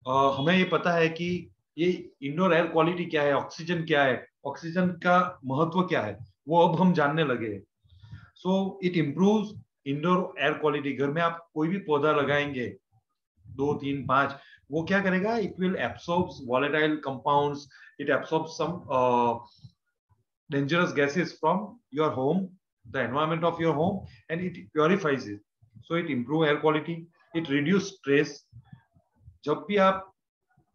हमें ये पता है कि ये इंडोर एयर क्वालिटी क्या है, ऑक्सीजन क्या है, ऑक्सीजन का महत्व क्या है, वो अब हम जानने लगे हैं। So it improves indoor air quality. घर में आप कोई भी पौधा लगाएंगे, 2 3 5, वो क्या करेगा, it will absorbs volatile compounds, it absorbs some dangerous gases from your home, the environment of your home, and it purifies it. So it improve air quality, it reduce stress. जब भी आप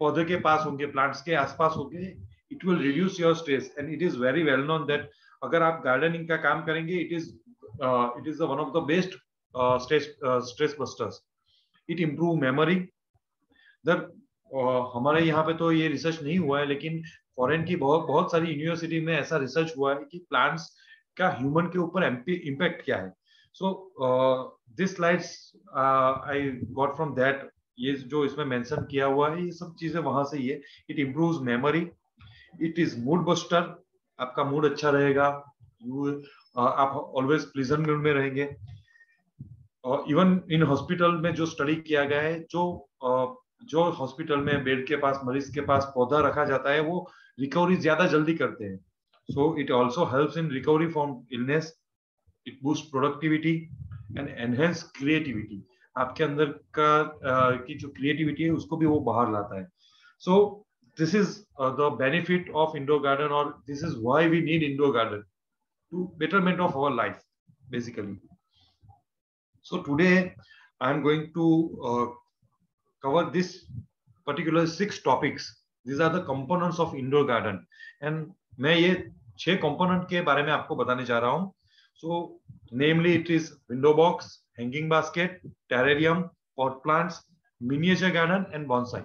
पौधे के पास होंगे, प्लांट्स के आसपास होंगे, it will reduce your stress. And it is very well known that अगर आप गार्डनिंग का काम करेंगे, it is one of the best stress busters. It improve memory. दर हमारे यहाँ पे तो ये रिसर्च नहीं हुआ है, लेकिन फॉरेन की बहुत बहुत सारी यूनिवर्सिटी में ऐसा रिसर्च हुआ है कि प्लांट्स का ह्यूमन के ऊपर इम्पैक्ट क्या है। So this slides I got from that. ये जो इसमें मेंशन किया हुआ है, ये सब चीजें वहां से ही है। It improves memory, it is mood buster, आपका मूड अच्छा रहेगा, आप ऑलवेज प्लीजेंट मूड में रहेंगे। और इवन इन हॉस्पिटल में जो स्टडी किया गया है, जो हॉस्पिटल में बेड के पास, मरीज के पास पौधा रखा जाता है, वो रिकवरी ज्यादा जल्दी करते हैं। So it also helps in recovery from illness, it boost productivity and enhance creativity. आपके अंदर की जो क्रिएटिविटी है, उसको भी वो बाहर लाता है। So this is the benefit of indoor garden, और this is why we need indoor garden to betterment of our life basically. So today I am going to cover this particular 6 topics. These are the components of indoor garden, and मैं ये 6 component के बारे में आपको बताने जा रहा हूँ. So namely it is window box, hanging basket, terrarium, pot plants, miniature garden and bonsai.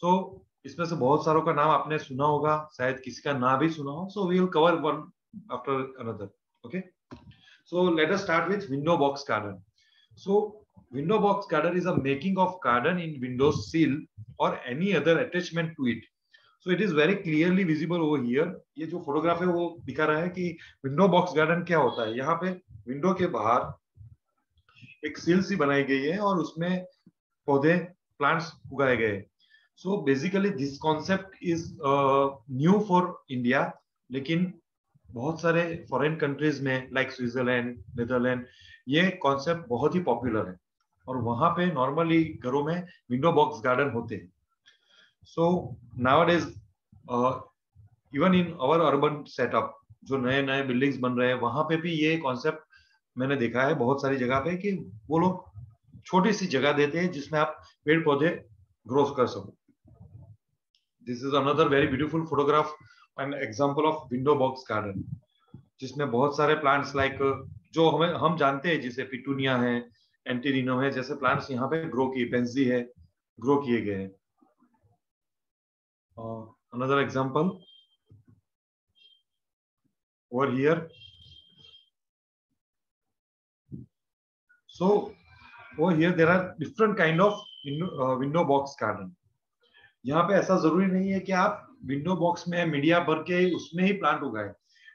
So इसमें से बहुत सारों का नाम आपने सुना होगा, शायद किसी का नाम भी सुना हो. So we will cover one after another. Okay. So let us start with window box garden. So window box garden is a making of garden in window sill or any other attachment to it. So it is very clearly visible over here. ये जो photograph है वो दिखा रहा है कि window box garden क्या होता है. यहाँ पे विंडो के बाहर एक सिल सी बनाई गई है और उसमें पौधे, प्लांट्स उगाए गए. So basically this concept is new for India, लेकिन बहुत सारे फॉरेन कंट्रीज में लाइक स्विट्जरलैंड, नेदरलैंड, ये कॉन्सेप्ट बहुत ही पॉपुलर है और वहां पे नॉर्मली घरों में विंडो बॉक्स गार्डन होते हैं. So nowadays even in our urban setup, जो नए नए बिल्डिंग्स बन रहे हैं, वहां पे भी ये कॉन्सेप्ट मैंने देखा है बहुत सारी जगह पे कि वो लोग छोटी सी जगह देते हैं जिसमें आप पेड़ पौधे ग्रो कर सको. This is another very beautiful photograph and example of window box garden, जिसमें बहुत सारे प्लांट्स लाइक जो हम जानते हैं, जैसे पिटूनिया है, एंटीरिनो है, जैसे प्लांट्स यहाँ पे ग्रो किए, पेंसी है, ग्रो किए गए हैं. Another example over here. So over here there are different kind of window box garden. यहाँ पे ऐसा जरूरी नहीं है कि आप विंडो बॉक्स में मीडिया भर के उसमें ही प्लांट उगाए.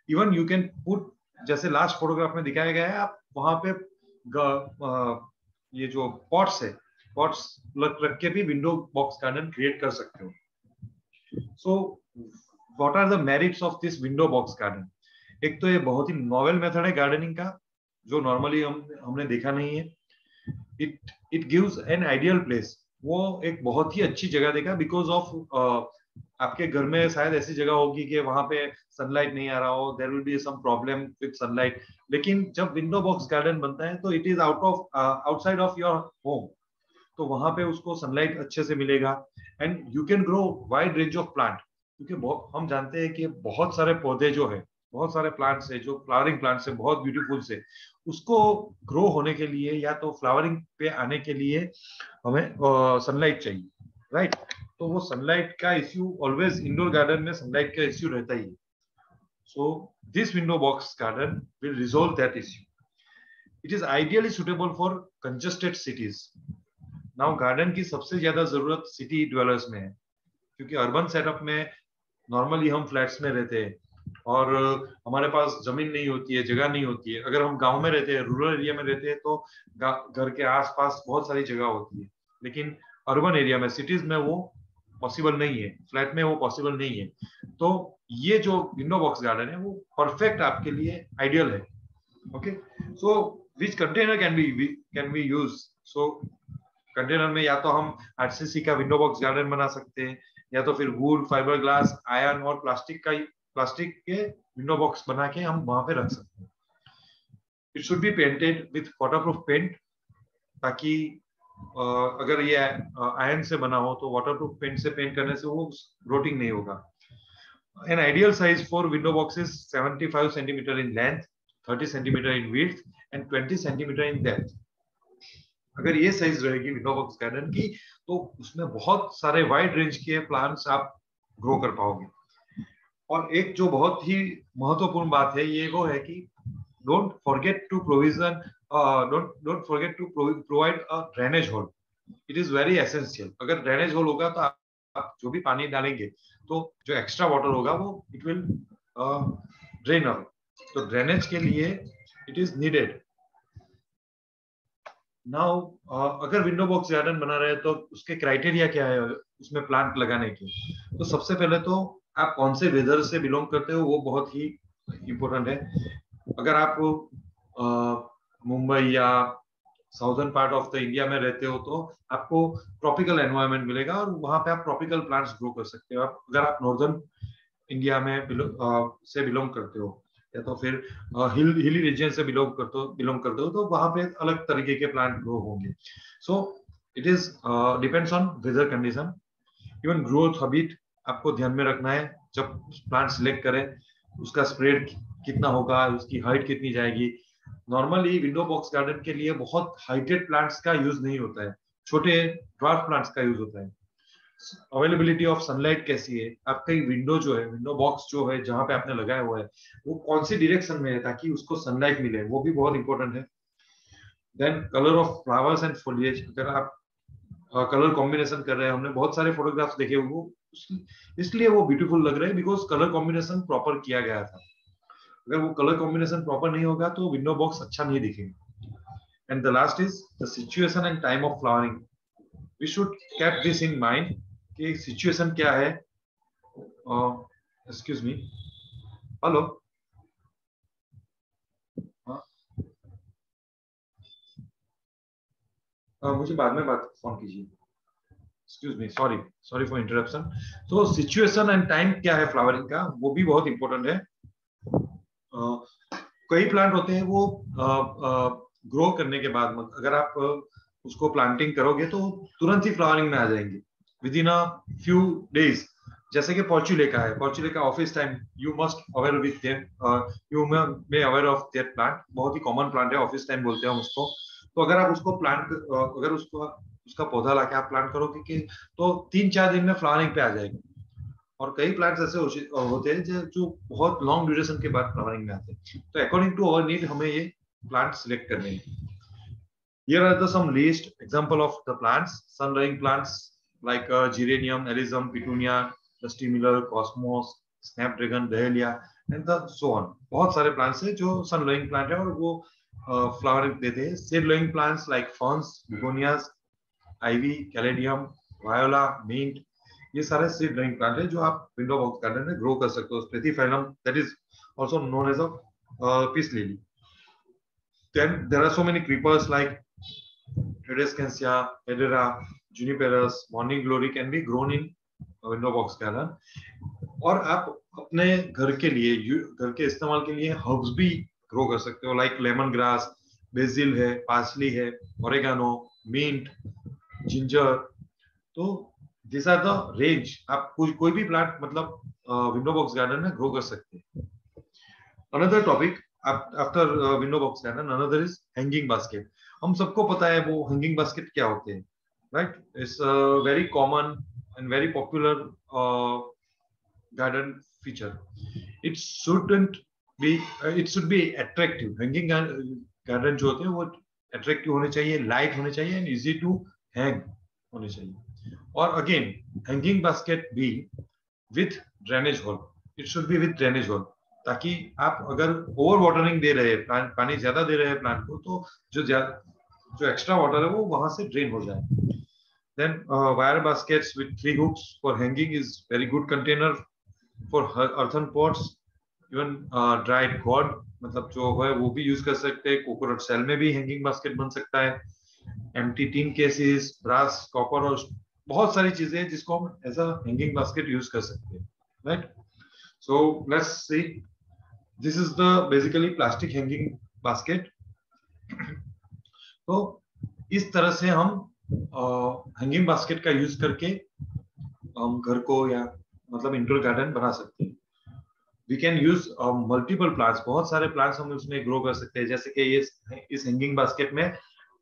इवन यू कैन पुट, जैसे लास्ट फोटोग्राफ में दिखाया गया है, आप वहां पे ये जो पॉट्स है, पॉट्स रख के भी विंडो बॉक्स गार्डन क्रिएट कर सकते हो. So what are the merits of this window box garden? एक तो ये बहुत ही नॉवेल मेथड है गार्डनिंग का, जो नॉर्मली हमने देखा नहीं है. It gives an ideal place. वो एक बहुत ही अच्छी जगह देगा बिकॉज ऑफ आपके घर में शायद ऐसी जगह होगी कि वहां पे सनलाइट नहीं आ रहा हो, there will be some problem with sunlight. लेकिन जब विंडो बॉक्स गार्डन बनता है तो it is outside of your home, तो वहां पे उसको सनलाइट अच्छे से मिलेगा and you can grow wide range of plant. क्योंकि हम जानते हैं कि बहुत सारे पौधे जो है, बहुत सारे प्लांट्स है जो फ्लावरिंग प्लांट्स है, बहुत ब्यूटीफुल से, उसको ग्रो होने के लिए या तो फ्लावरिंग पे आने के लिए हमें सनलाइट चाहिए, राइट? तो वो सनलाइट का इश्यू ऑलवेज इंडोर गार्डन में सनलाइट का इश्यू रहता ही है. So this window box garden will resolve that issue. It is ideally suitable for congested cities. Now garden की सबसे ज्यादा जरूरत सिटी ड्वेलर्स में है, क्योंकि अर्बन सेटअप में नॉर्मली हम फ्लैट्स में रहते हैं, और हमारे पास जमीन नहीं होती है, जगह नहीं होती है। अगर हम गांव में रहते हैं, रूरल एरिया में रहते हैं, तो घर के आसपास बहुत सारी जगह होती है, लेकिन अर्बन एरिया में, सिटीज में वो पॉसिबल नहीं है, फ्लैट में वो पॉसिबल नहीं है। तो ये जो विंडो बॉक्स गार्डन है वो परफेक्ट आपके लिए आइडियल है। Okay, so which container can be use? So container में या तो हम आरसीसी का विंडो बॉक्स गार्डन बना सकते हैं, या तो फिर वुड, फाइबर ग्लास, आयरन और प्लास्टिक के विंडो बॉक्स बना के हम वहां पे रख सकते हैं। It should be painted with waterproof paint, ताकि अगर ये आयरन से बना हो तो वाटरप्रूफ पेंट से पेंट करने से वो रोटिंग नहीं होगा। An ideal size for window box is 75 centimeter in length, 30 centimeter in width and 20 centimeter in depth. अगर ये साइज रहेगी विंडो बॉक्स गार्डन की, तो उसमें बहुत सारे वाइड रेंज के प्लांट्स आप ग्रो कर पाओगे। और एक जो बहुत ही महत्वपूर्ण बात है ये वो है कि don't forget to provision don't forget to provide a drainage hole. It is very essential. अगर ड्रेनेज होल होगा तो आप जो भी पानी डालेंगे तो जो एक्स्ट्रा वाटर होगा वो इट विल ड्रेन अवे। तो ड्रेनेज के लिए इट इज नीडेड। नाउ अगर विंडो बॉक्स गार्डन बना रहे हैं तो उसके क्राइटेरिया क्या है उसमें प्लांट लगाने के? तो सबसे पहले तो आप कौन से वेदर से बिलोंग करते हो वो बहुत ही इम्पोर्टेंट है। अगर आप मुंबई या southern part of the India में रहते हो तो आपको ट्रॉपिकल एनवायरनमेंट मिलेगा और वहां पे आप ट्रॉपिकल प्लांट्स ग्रो कर सकते हो। अगर आप नॉर्दर्न इंडिया में से बिलोंग करते हो या तो फिर हिली रीजन से बिलोंग करते हो तो वहां पे अलग तरीके के प्लांट ग्रो होंगे। सो it is depends on whether condition. Even growth habit आपको ध्यान में रखना है जब प्लांट सिलेक्ट करें। उसका स्प्रेड कितना होगा, उसकी हाइट कितनी जाएगी। नॉर्मली विंडो बॉक्स गार्डन के लिए बहुत हाइटेड प्लांट्स का यूज नहीं होता है, छोटे ड्वार्फ प्लांट्स का यूज होता है। अवेलेबिलिटी ऑफ सनलाइट कैसी है, आपका विंडो जो है, विंडो बॉक्स जो है जहां पे आपने लगाया हुआ है वो कौन सी डायरेक्शन में है ताकि उसको सनलाइट मिले, वो भी बहुत इंपॉर्टेंट है। Then colour of flowers and foliage. अगर आप कलर कॉम्बिनेशन कर रहे हैं, हमने बहुत सारे फोटोग्राफ्स देखे वो इसलिए वो ब्यूटीफुल लग रहे हैं बिकॉज कलर कॉम्बिनेशन प्रॉपर किया गया था। अगर वो कलर कॉम्बिनेशन प्रॉपर नहीं होगा तो विंडो बॉक्स अच्छा नहीं दिखेगा। And the last is the situation and time of flowering. We should keep this in mind कि सिचुएशन क्या है। एक्सक्यूज मी, हेलो, मुझे बाद में बात फोन कीजिए। Excuse me, sorry sorry for interruption. तो सिचुएशन एंड टाइम क्या है फ्लावरिंग का वो भी बहुत इंपॉर्टेंट है। कई प्लांट होते हैं वो ग्रो करने के बाद अगर आप उसको प्लांटिंग करोगे तो तुरंत ही फ्लावरिंग में आ जाएंगे within a few days. जैसे कि पॉर्चुलेका है, portulaca office time you must aware with them, you may aware of their plant. बहुत ही कॉमन प्लांट है, ऑफिस टाइम बोलते हैं हम उसको। तो अगर आप उसको अगर उसको उसका पौधा लाके आप प्लांट करोगे कि तो 3-4 दिन में फ्लावरिंग पे आ जाएगी। और कई प्लांट्स ऐसे होते हैं जो बहुत लॉन्ग ड्यूरेशन के बाद फ्लावरिंग में आते हैं। तो अकॉर्डिंग टू अवर नीड हमें ये प्लांट सिलेक्ट करने हैं। Here are the some list example of the plants. Sun-loving plants like geranium, alyssum, petunia, dusty miller, cosmos, snapdragon, dahlia and the so on. बहुत सारे plants हैं जो sun-loving plant है और वो flower देते हैं। Shade-loving plants like ferns, begonias, ivy, caladium, viola, mint, ये सारे सीड ड्राइंग प्लांट है जो आप विंडो बॉक्स गार्डन में ग्रो कर सकते हो। Spathiphyllum that is also known as a peace lily. Then there are so many creepers like Tradescantia, Hedera, Juniperus, Morning Glory can be grown in window box garden। और आप अपने घर के लिए, घर के इस्तेमाल के लिए हर्ब्स भी ग्रो कर सकते हो लाइक लेमन ग्रास, बेसिल है, पार्सली है, ओरेगानो, मिंट, जिंजर। तो दिस आर द रेंज। आप कोई भी प्लांट मतलब विंडो बॉक्स गार्डन में ग्रो कर सकते हैं। Another topic after window box garden, another is hanging basket. हम सबको पता है वो हैंगिंग बास्केट क्या होते हैं, right? It's very common and very popular garden feature. It shouldn't be it should be attractive. Hanging garden जो होते हैं वो अट्रैक्टिव होने चाहिए, लाइट होने चाहिए एंड इजी टू हैंग होने चाहिए। और अगेन हैंगिंग बास्केट भी with drainage hole, it should B with drainage whole. ताकि आप अगर ओवर वाटरिंग दे रहे हैं, प्लांट पानी ज्यादा दे रहे हैं प्लांट को, तो जो एक्स्ट्रा वाटर है वो वहां से ड्रेन हो जाए. Then wire baskets with 3 hooks for hanging is very good container for earthen pots. Even dried cord, मतलब जो है वो भी यूज कर सकते हैं. कोकोनट सेल में भी हैंगिंग बास्केट बन सकता है. Empty tin cases, brass, copper और बहुत सारी चीजें हैं जिसको हम as a hanging basket use कर सकते हैं. Right. So let's see. This is the basically plastic hanging basket. तो इस तरह से हम हैंगिंग बास्केट का यूज करके हम घर को या मतलब इंडोर गार्डन बना सकते हैं. We can use multiple plants, बहुत सारे प्लांट्स हम उसमें ग्रो कर सकते हैं. जैसे कि ये इस हैंगिंग बास्केट में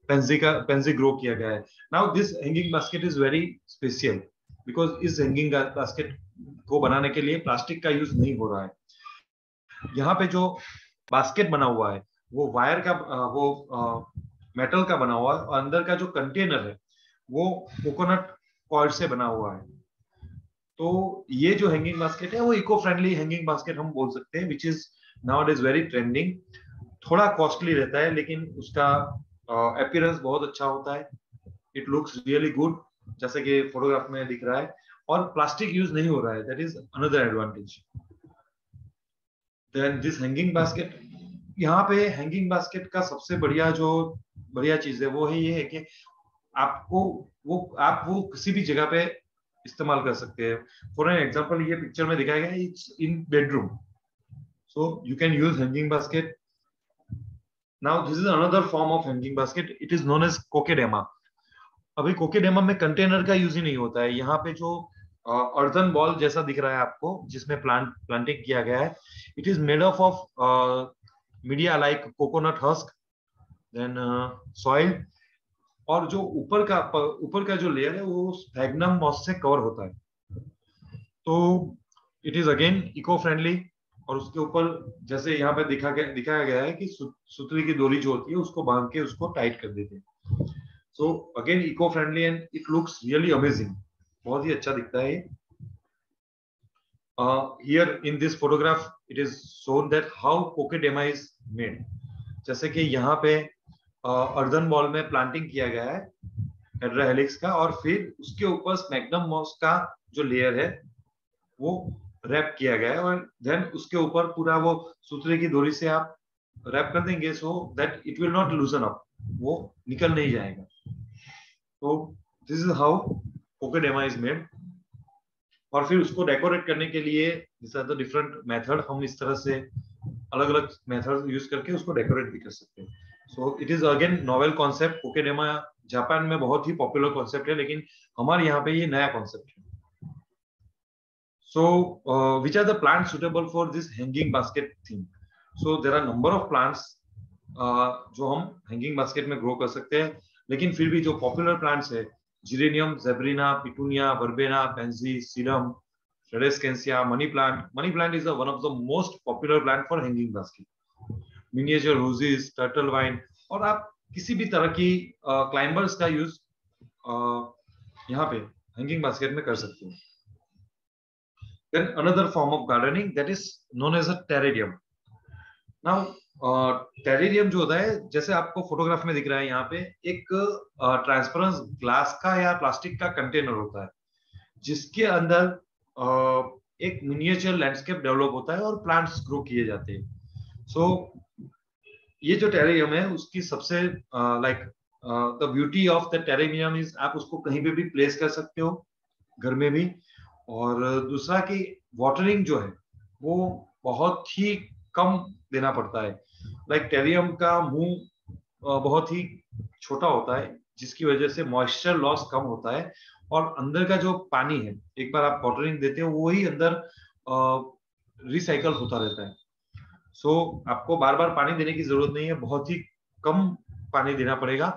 पेंजी ग्रो किया गया है. Now this hanging basket is very special because इस हैंगिंग बास्केट को बनाने के लिए प्लास्टिक का यूज नहीं हो रहा है. यहाँ पे जो बास्केट बना हुआ है वो वायर का वो मेटल का बना हुआ है और अंदर का जो कंटेनर है वो कोकोनट कॉर्ड से बना हुआ है. तो ये जो हैंगिंग बास्केट है वो इको फ्रेंडली हैंगिंग बास्केट हम बोल सकते हैं, which is now it is very trending. थोड़ा कॉस्टली रहता है लेकिन उसका अपीयरेंस बहुत अच्छा होता है. इट लुक्स रियली गुड जैसे कि फोटोग्राफ में दिख रहा है. और प्लास्टिक यूज नहीं हो रहा है, that is another advantage. Then this hanging basket, यहाँ पे हैंगिंग बास्केट का सबसे बढ़िया चीज है वो है ये है कि आपको आप वो किसी भी जगह पे इस्तेमाल कर सकते हैं. फॉर एन एग्जांपल ये पिक्चर में दिखाया गया है, it's in bedroom, so you can use hanging basket. Now this is another form of hanging basket, it is known as kokedama. अभी कोकेडेमा में कंटेनर का यूज ही नहीं होता है. यहाँ पे जो अर्दन बॉल जैसा दिख रहा है आपको जिसमें प्लांटिंग किया गया है, it is made of media like coconut husk, then soil, और जो ऊपर का जो लेयर है वो स्फैग्नम मॉस से कवर होता है. तो it is again eco friendly. और उसके ऊपर जैसे यहाँ पे दिखाया गया है कि सुतली की डोरी जो होती है उसको बांध के उसको टाइट कर देते हैं. So again eco friendly and it looks really amazing. बहुत ही अच्छा दिखता है. Here in this photograph it is shown that how kokedama is made. जैसे कि यहाँ पे अर्दन बॉल में प्लांटिंग किया गया है हेड्रा हेलिक्स का, और फिर उसके ऊपर स्फैग्नम मॉस का जो लेयर है वो रैप किया गया है, और देन उसके ऊपर पूरा वो सूतरे की डोरी से आप रैप कर देंगे so that it will not loosen up, वो निकल नहीं जाएगा. तो this is how kokedama is made. और फिर उसको डेकोरेट करने के लिए this are the different method. हम इस तरह से अलग अलग मेथड यूज करके उसको डेकोरेट भी कर सकते हैं. So it is again novel concept. Kokedama Japan में बहुत ही पॉपुलर कॉन्सेप्ट है लेकिन हमारे यहाँ पे ये नया कॉन्सेप्ट है. So, which are the plants suitable for this hanging basket theme? So, there are number of plants जो हम hanging basket में grow कर सकते हैं. लेकिन फिर भी जो popular plants है, geranium, zebrina, petunia, verbena, pansy, sedum, fradescensia, money plant. Money plant is one of the most popular plant for hanging basket. Miniature roses, turtle vine, और आप किसी भी तरह की climbers का use यहाँ पे hanging basket में कर सकते हो. Then another form of gardening that is known as a terrarium. Now terrarium जो होता है जैसे आपको फोटोग्राफ में दिख रहा है यहाँ पे एक ट्रांसपेरेंट ग्लास का या प्लास्टिक का कंटेनर होता है जिसके अंदर एक मिनिएचर लैंडस्केप डेवलप होता है और प्लांट्स ग्रो किए जाते हैं. सो ये जो टेरेरियम है उसकी सबसे like the beauty of the terrarium is आप उसको कहीं पे भी प्लेस कर सकते हो, घर में भी. और दूसरा कि वाटरिंग जो है वो बहुत ही कम देना पड़ता है. लाइक टेरियम का मुंह बहुत ही छोटा होता है जिसकी वजह से मॉइस्चर लॉस कम होता है, और अंदर का जो पानी है एक बार आप वाटरिंग देते हो वही अंदर रिसाइकल होता रहता है. सो आपको बार बार पानी देने की जरूरत नहीं है, बहुत ही कम पानी देना पड़ेगा.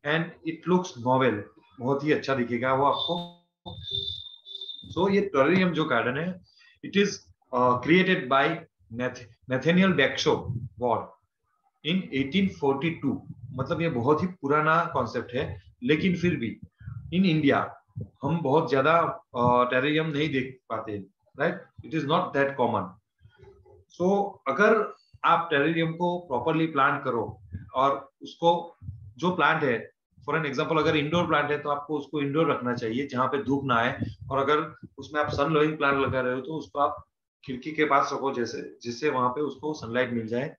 एंड इट लुक्स नोवेल, बहुत ही अच्छा दिखेगा वो आपको. सो ये टेरेरियम जो गार्डन है it is created by Nathaniel Bagshaw Ward in 1842. मतलब ये बहुत ही पुराना कॉन्सेप्ट है लेकिन फिर भी इन इंडिया हम बहुत ज्यादा टेरेरियम नहीं देख पाते, right. It is not that common. So अगर आप टेरेरियम को प्रॉपरली प्लांट करो और उसको जो प्लांट है, फॉर एन एग्जांपल अगर इंडोर प्लांट है तो आपको उसको इंडोर रखना चाहिए जहां पे धूप ना आए, और अगर उसमें आप सन लविंग प्लांट लगा रहे हो तो उसको आप खिड़की के पास रखो, जैसे जिससे वहां पे उसको सनलाइट मिल जाए,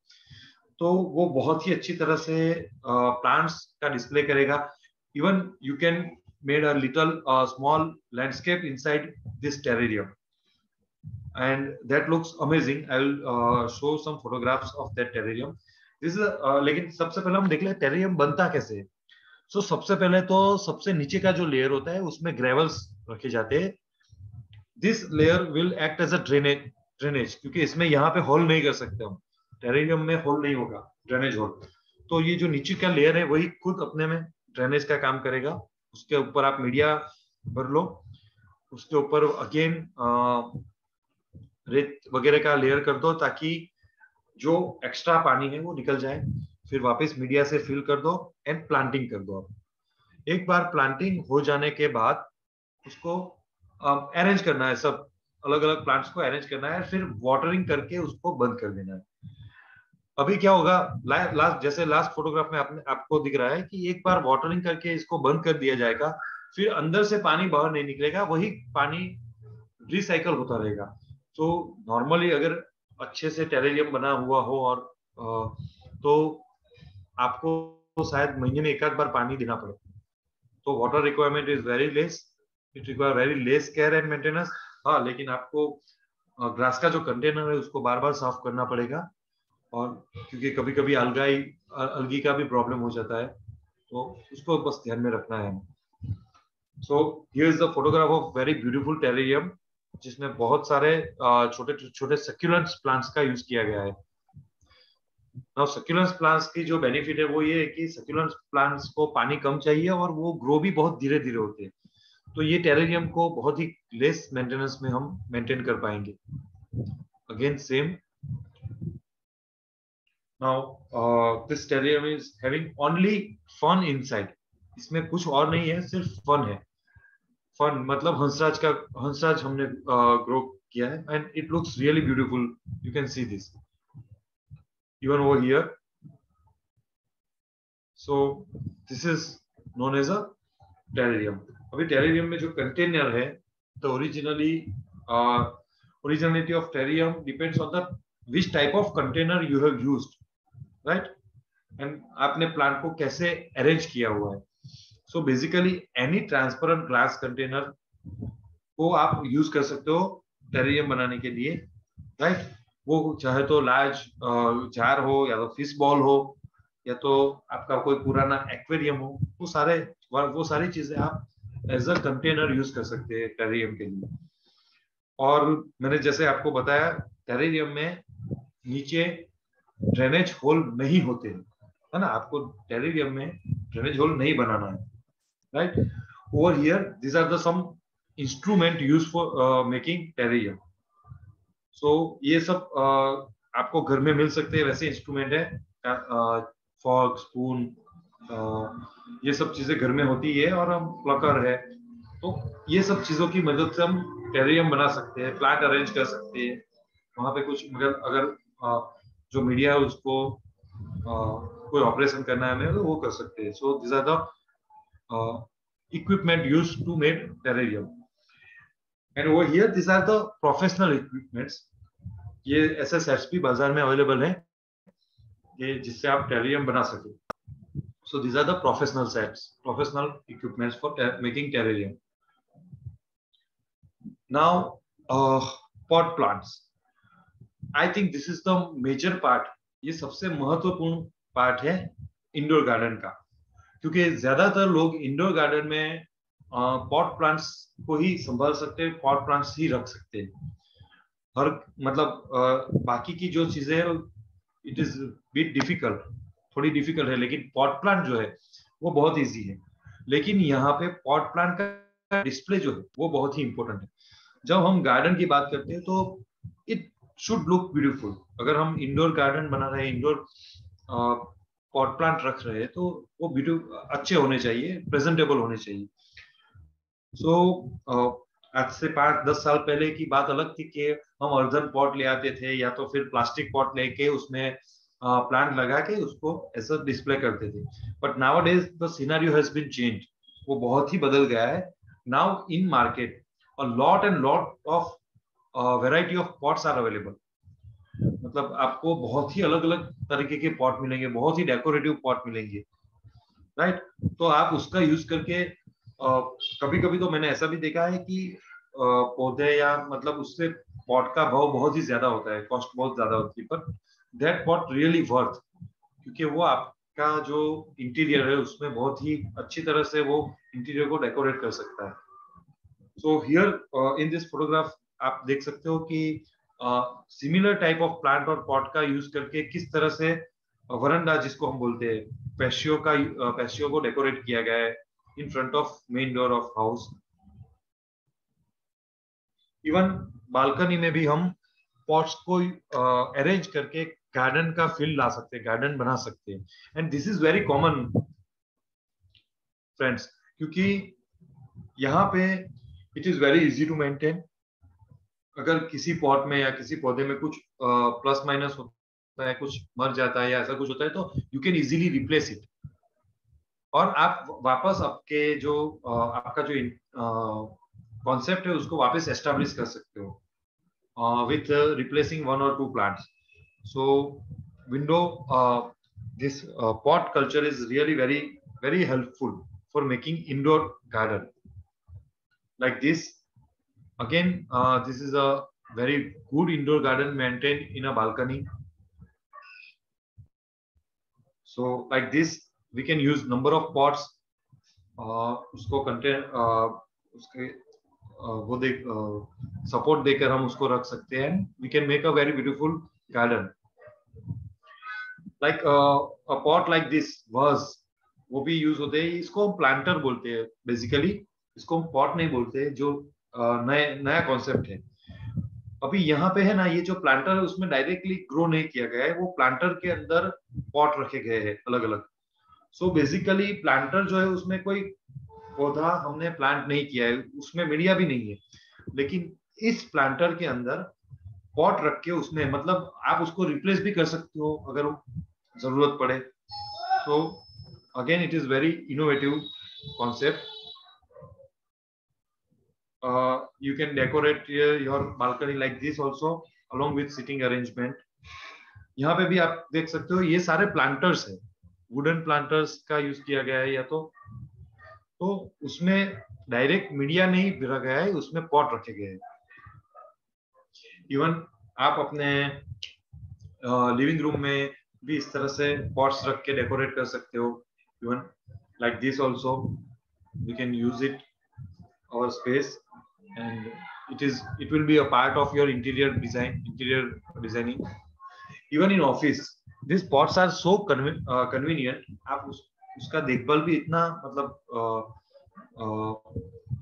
तो वो बहुत ही अच्छी तरह से प्लांट्स का डिस्प्ले करेगा. Even you can made a little small landscape inside this terrarium and that looks amazing. I will show some photographs of that terrarium. This is लेकिन सबसे पहले हम देख ले टेरेरियम बनता कैसे है. सो सबसे पहले तो सबसे नीचे का जो लेयर होता है उसमें ग्रेवल्स रखे जाते हैं. This layer will act as a drainage, क्योंकि इसमें यहाँ पे होल नहीं कर सकते हम, टेरेरियम में होल नहीं होगा, ड्रेनेज होल. तो ये जो नीचे का लेयर है वही खुद अपने में ड्रेनेज का काम करेगा. उसके ऊपर आप मीडिया भर लो, उसके ऊपर अगेन रेत वगैरह का लेयर कर दो ताकि जो एक्स्ट्रा पानी है वो निकल जाए. फिर वापस मीडिया से फिल कर दो एंड प्लांटिंग कर दो. आप एक बार प्लांटिंग हो जाने के बाद उसको अरेंज करना है, सब अलग अलग प्लांट्स को अरेंज करना है, फिर वाटरिंग करके उसको बंद कर देना है. अभी क्या होगा, लास्ट फोटोग्राफ में आपको दिख रहा है कि एक बार वाटरिंग करके इसको बंद कर दिया जाएगा, फिर अंदर से पानी बाहर नहीं निकलेगा, वही पानी रिसाइकल होता रहेगा. तो नॉर्मली अगर अच्छे से टेरेरियम बना हुआ हो और तो आपको शायद महीने में एक आध बार पानी देना पड़े. तो water requirement is very less, it require very less care and maintenance. हाँ, लेकिन आपको ग्रास का जो कंटेनर है उसको बार बार साफ करना पड़ेगा, और क्योंकि कभी कभी अलगी का भी प्रॉब्लम हो जाता है, तो उसको बस ध्यान में रखना है. So here is the photograph of very beautiful terrarium जिसमें बहुत सारे छोटे छोटे सक्यूलेंट प्लांट्स का यूज किया गया है. नाउ सक्यूलेंट प्लांट्स की जो बेनिफिट है वो ये है कि सक्यूलेंट प्लांट्स को पानी कम चाहिए और वो ग्रो भी बहुत धीरे धीरे होते हैं. तो ये टेरेरियम को बहुत ही लेस मेंटेनेंस में हम मेंटेन कर पाएंगे. Again same. Now this terrarium is having only fern inside. इसमें कुछ और नहीं है, सिर्फ फन है. फन मतलब हंसराज हमने ग्रो किया है, and it looks really beautiful. You can see this even over here. So this is known as a terrarium. अभी टेरेरियम में जो कंटेनर है, तो originality of terrarium depends on the which type of container you have used, right? And आपने plant को कैसे arrange किया हुआ है. So basically any transparent glass container को आप यूज कर सकते हो टेरेरियम बनाने के लिए, right? वो चाहे तो लार्ज जार हो, या तो फिश बॉल हो, या तो आपका कोई पुराना एक्वेरियम हो, वो सारी चीजें आप एज अ कंटेनर यूज कर सकते हैं टेरेरियम के लिए. और मैंने जैसे आपको बताया टेरेरियम में नीचे ड्रेनेज होल नहीं होते हैं, है ना. आपको टेरेरियम में ड्रेनेज होल नहीं बनाना है, right. Over here these are the some instrument use for making terrarium. So ये सब आपको घर में मिल सकते हैं, वैसे इंस्ट्रूमेंट है. फॉर्क, स्पून, ये सब चीजें घर में होती है, और हम प्लकर है, तो ये सब चीजों की मदद से हम टेरेरियम बना सकते हैं, प्लांट अरेंज कर सकते हैं. वहां पे कुछ अगर जो मीडिया है उसको कोई ऑपरेशन करना है हमें, तो वो कर सकते हैं. So this are the equipment used to make terrarium. And over here, these are the professional equipments. ये ऐसे सेट्स भी बाजार में अवेलेबल हैं, ये जिससे आप टेरेरियम बना सके. So these are the professional sets, professional equipments for making terrarium. Now, pot plants. I think this is the major part. ये सबसे महत्वपूर्ण पार्ट है इंडोर गार्डन का, क्योंकि ज्यादातर लोग इंडोर गार्डन में पॉट प्लांट्स को ही संभाल सकते हैं, पॉट प्लांट्स ही रख सकते हैं. हर मतलब बाकी की जो चीजें इट इज बिट डिफिकल्ट, थोड़ी डिफिकल्ट है, लेकिन पॉट प्लांट जो है वो बहुत इजी है. लेकिन यहाँ पे पॉट प्लांट का डिस्प्ले जो है वो बहुत ही इंपॉर्टेंट है. जब हम गार्डन की बात करते हैं तो इट शुड लुक ब्यूटीफुल. अगर हम इंडोर गार्डन बना रहे हैं, इंडोर पॉट प्लांट रख रहे हैं, तो वो ब्यूटीफुल अच्छे होने चाहिए, प्रेजेंटेबल होने चाहिए. सो आज से 5-10 साल पहले की बात अलग थी कि हम अर्धन पॉट ले आते थे या तो फिर प्लास्टिक पॉट लेके उसमें प्लांट लगा के उसको ऐसा डिस्प्ले करते थे. But nowadays the scenario has been change. वो बहुत ही बदल गया है. Now in market a lot and lot of variety of pots are available. मतलब आपको बहुत ही अलग अलग तरीके के पॉट मिलेंगे, बहुत ही डेकोरेटिव पॉट मिलेंगे, राइट. तो आप उसका यूज करके कभी कभी तो मैंने ऐसा भी देखा है कि पौधे या मतलब उससे पॉट का भाव बहुत ही ज्यादा होता है, कॉस्ट बहुत ज्यादा होती है, पर दैट पॉट रियली वर्थ, क्योंकि वो आपका जो इंटीरियर है उसमें बहुत ही अच्छी तरह से वो इंटीरियर को डेकोरेट कर सकता है. So here in this photograph आप देख सकते हो कि सिमिलर टाइप ऑफ प्लांट और पॉट का यूज करके किस तरह से वरंडा जिसको हम बोलते हैं पैशियो को डेकोरेट किया गया है in front of main door of house. Even balcony में भी हम पॉट्स को अरेंज करके गार्डन का फील ला सकते हैं, गार्डन बना सकते हैं. And this is very common friends, क्योंकि यहाँ पे it is very easy to maintain. अगर किसी पॉट में या किसी पौधे में कुछ प्लस माइनस होता है, कुछ मर जाता है या ऐसा कुछ होता है, तो you can easily replace it. और आप वापस आपके जो आपका जो कॉन्सेप्ट है उसको वापस एस्टेब्लिश कर सकते हो with replacing one or two plants. So window this pot culture is really very helpful for making indoor garden like this. Again, this is a very good indoor garden maintained in a balcony. So like this we can use number of pots, उसको contain उसके वो देख support देकर हम उसको रख सकते हैं. We can make a very beautiful garden like a pot like this was, वो भी यूज होते हैं. इसको हम प्लांटर बोलते हैं बेसिकली, इसको हम पॉट नहीं बोलते. जो नया कॉन्सेप्ट है अभी यहाँ पे है ना, ये जो प्लांटर है उसमें डायरेक्टली ग्रो नहीं किया गया है, वो प्लांटर के अंदर पॉट रखे गए हैं अलग अलग. सो बेसिकली प्लांटर जो है उसमें कोई पौधा हमने प्लांट नहीं किया है, उसमें मीडिया भी नहीं है, लेकिन इस प्लांटर के अंदर पॉट रख के उसमें मतलब आप उसको रिप्लेस भी कर सकते हो अगर जरूरत पड़े. तो again it is very innovative concept. You can decorate your balcony like this also along with sitting arrangement. यहाँ पे भी आप देख सकते हो ये सारे प्लांटर्स है, वुडन प्लांटर्स का यूज किया गया है. या तो उसमें डायरेक्ट मीडिया नहीं गिरा गया है, उसमें पॉट रखे गए हैं. इवन आप अपने लिविंग रूम में भी इस तरह से पॉट्स रख के डेकोरेट कर सकते हो. Even like this also we can use it our space, and it will be a part of your interior designing. Even in office these pots are so convenient. आप उसका देखभाल भी इतना मतलब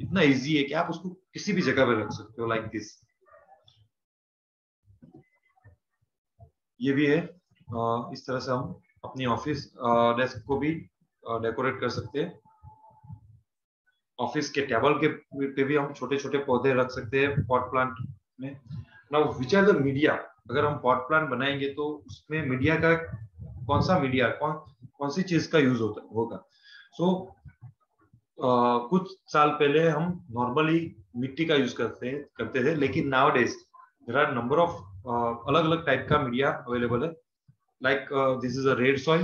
इतना इजी है कि आप उसको किसी भी जगह पे रख सकते हो लाइक दिस. ये भी है इस तरह से हम अपनी ऑफिस डेस्क को भी डेकोरेट कर सकते हैं. ऑफिस के टेबल के पे भी हम छोटे छोटे पौधे रख सकते हैं पॉट प्लांट में. Now which are the media, अगर हम पॉट प्लांट बनाएंगे तो उसमें मीडिया का कौन सा मीडिया कौन सी चीज का यूज होगा. सो कुछ साल पहले हम नॉर्मली मिट्टी का यूज करते थे, लेकिन nowadays there are number of अलग अलग टाइप का मीडिया अवेलेबल है. Like this is a red soil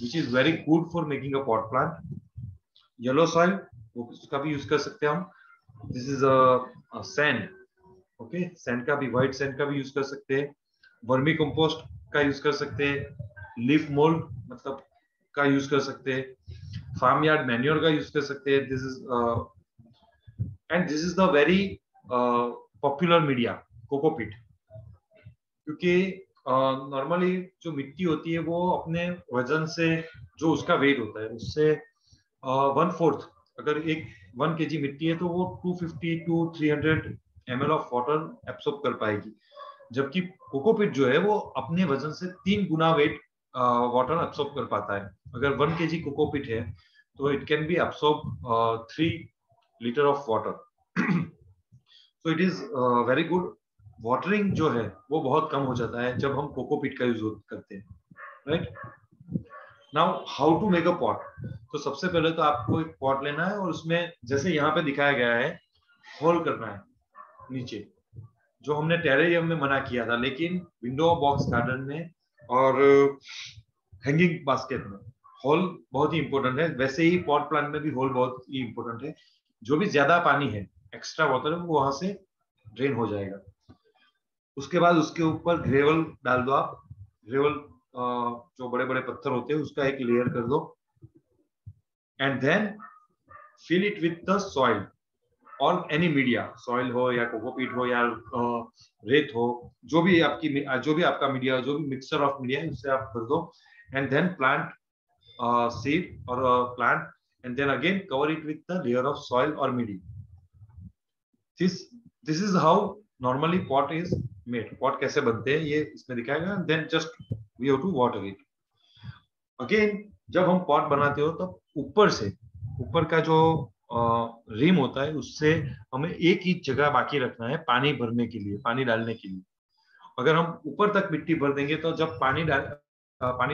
which is very good for making a pot plant. Yellow soil उसका भी यूज कर सकते हैं हम. This is a sand, okay, sand का भी, व्हाइट सैंड का भी यूज कर सकते हैं. वर्मी कंपोस्ट का यूज कर सकते हैं. लीफ मोल्ड मतलब का यूज कर सकते हैं. फार्म यार्ड मैन्योर का यूज कर सकते हैं. This is the very popular media cocopeat, क्योंकि नॉर्मली जो मिट्टी होती है वो अपने वजन से, जो उसका वेट होता है उससे 1/4, अगर एक 1 kg मिट्टी है तो वो 250 to 300 ml of water absorb कर पाएगी. जबकि कोकोपीट जो है वो अपने वजन से 3 गुना वेट वाटर एब्सॉर्ब कर पाता है. अगर 1 kg कोकोपीट है तो it can be absorb 3 litre of water. So it is very good watering जो है वो बहुत कम हो जाता है जब हम कोकोपीट का यूज करते हैं, right. Now how to make a pot. तो सबसे पहले तो आपको एक पॉट लेना है और उसमें जैसे यहाँ पे दिखाया गया है होल करना है नीचे, जो हमने टेरेरियम में मना किया था, लेकिन विंडो बॉक्स गार्डन में और हैंगिंग बास्केट में होल बहुत ही इंपॉर्टेंट है। वैसे ही पॉट प्लांट में भी होल बहुत ही इंपॉर्टेंट है। जो भी ज्यादा पानी है, एक्स्ट्रा वाटर है, वो वहां से ड्रेन हो जाएगा। उसके बाद उसके ऊपर ग्रेवल डाल दो आप। ग्रेवल जो बड़े बड़े पत्थर होते हैं उसका एक लेयर कर दो, and then fill it with the soil or any media, soil हो या कोकोपीट हो या रेत हो, जो भी आपका मीडिया, जो भी मिक्सचर ऑफ मीडिया है उससे आप कर दो, and then plant seed or plant, and then again cover it with the layer of soil or medium. This is how normally pot is made. Pot कैसे बनते हैं ये इसमें दिखाया गया। Then just we have to water it. Again जब हम pot बनाते हो तब ऊपर का जो रिम होता है उससे हमें एक ही जगह बाकी रखना है पानी भरने के लिए, पानी डालने के लिए। अगर हम ऊपर तक मिट्टी भर देंगे तो जब पानी